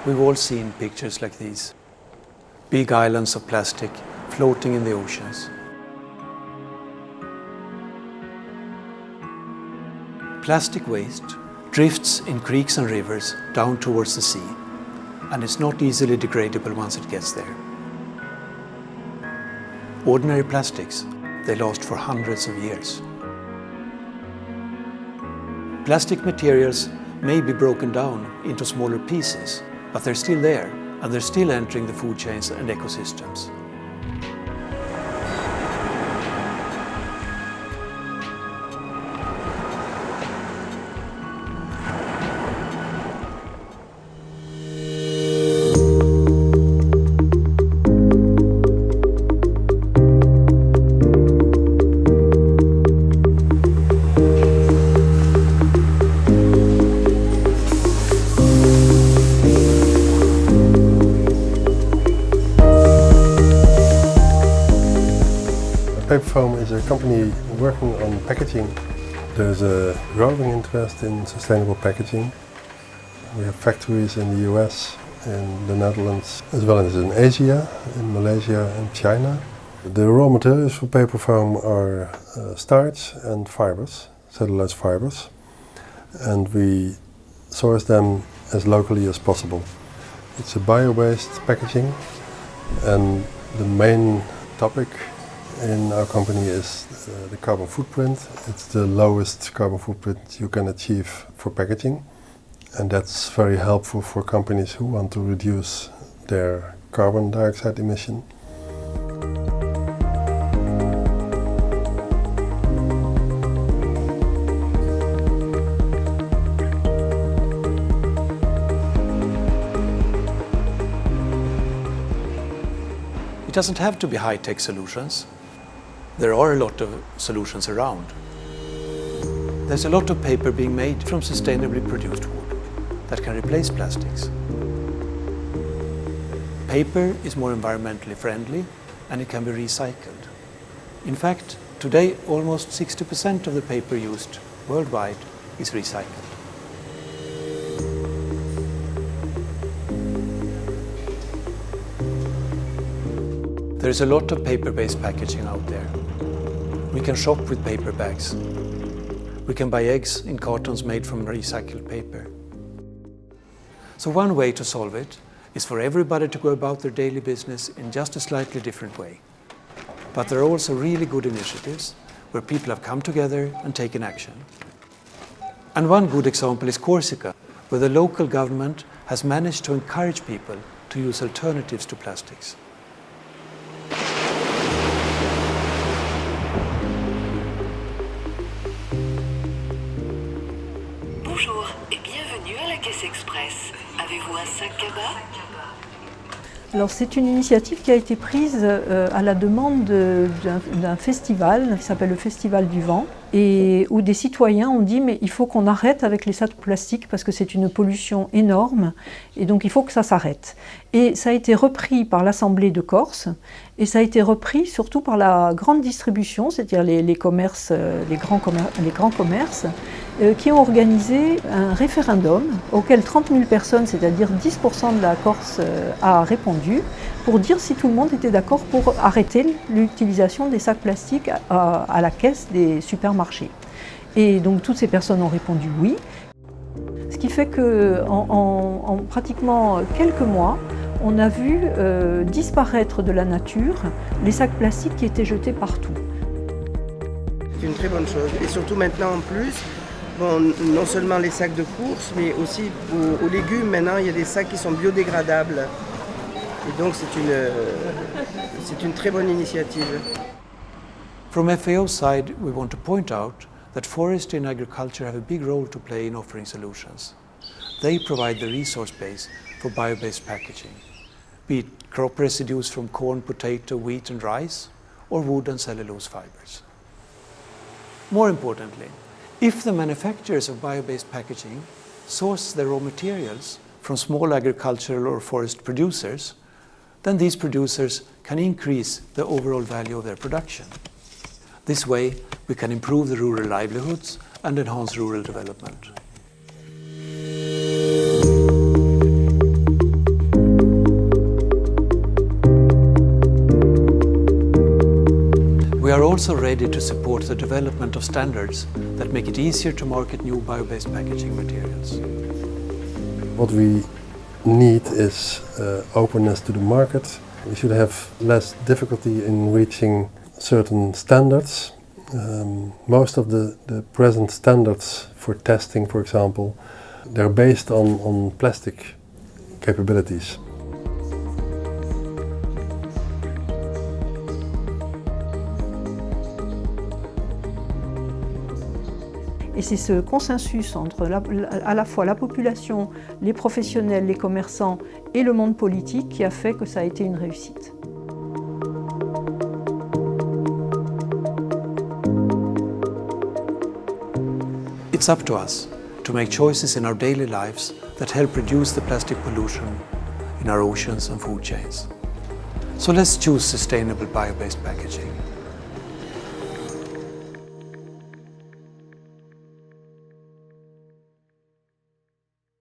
We've all seen pictures like these. Big islands of plastic floating in the oceans. Plastic waste drifts in creeks and rivers down towards the sea, and it's not easily degradable once it gets there. Ordinary plastics, they last for hundreds of years. Plastic materials may be broken down into smaller pieces, but they're still there, and they're still entering the food chains and ecosystems. Paper Foam is a company working on packaging. There's a growing interest in sustainable packaging. We have factories in the US, in the Netherlands, as well as in Asia, in Malaysia and China. The raw materials for paper foam are starch and fibers, cellulose fibers, and we source them as locally as possible. It's a bio-based packaging, and the main topic in our company is the carbon footprint. It's the lowest carbon footprint you can achieve for packaging, and that's very helpful for companies who want to reduce their carbon dioxide emission. It doesn't have to be high-tech solutions. There are a lot of solutions around. There's a lot of paper being made from sustainably produced wood that can replace plastics. Paper is more environmentally friendly and it can be recycled. In fact, today almost 60% of the paper used worldwide is recycled. There's a lot of paper-based packaging out there. We can shop with paper bags. We can buy eggs in cartons made from recycled paper. So one way to solve it is for everybody to go about their daily business in just a slightly different way. But there are also really good initiatives where people have come together and taken action. And one good example is Corsica, where the local government has managed to encourage people to use alternatives to plastics. Bonjour et bienvenue à la Caisse Express. Avez-vous un sac cabas? Alors c'est une initiative qui a été prise à la demande d'un festival qui s'appelle le Festival du Vent, et où des citoyens ont dit mais il faut qu'on arrête avec les sacs plastiques parce que c'est une pollution énorme et donc il faut que ça s'arrête. Et ça a été repris par l'Assemblée de Corse et ça a été repris surtout par la grande distribution, c'est-à-dire les commerces, les grands commerces qui ont organisé un référendum auquel 30 000 personnes, c'est-à-dire 10% de la Corse, a répondu pour dire si tout le monde était d'accord pour arrêter l'utilisation des sacs plastiques à la caisse des supermarchés. Et donc toutes ces personnes ont répondu oui. Ce qui fait qu'en pratiquement quelques mois, on a vu disparaître de la nature les sacs plastiques qui étaient jetés partout. C'est une très bonne chose. Et surtout maintenant en plus, bon, non seulement les sacs de course, mais aussi aux légumes, maintenant il y a des sacs qui sont biodégradables. Et donc c'est une très bonne initiative. From FAO side, we want to point out that forestry and agriculture have a big role to play in offering solutions. They provide the resource base for bio-based packaging, be it crop residues from corn, potato, wheat and rice, or wood and cellulose fibers. More importantly, if the manufacturers of bio-based packaging source their raw materials from small agricultural or forest producers, then these producers can increase the overall value of their production. This way, we can improve the rural livelihoods and enhance rural development. We are also ready to support the development of standards that make it easier to market new bio-based packaging materials. What we need is openness to the market. We should have less difficulty in reaching certain standards. Most of the present standards for testing, for example, they're based on plastic capabilities. Et c'est ce consensus entre à la fois la population, les professionnels, les commerçants et le monde politique qui a fait que ça a été une réussite. It's up to us to make choices in our daily lives that help reduce the plastic pollution in our oceans and food chains. So let's choose sustainable bio-based packaging.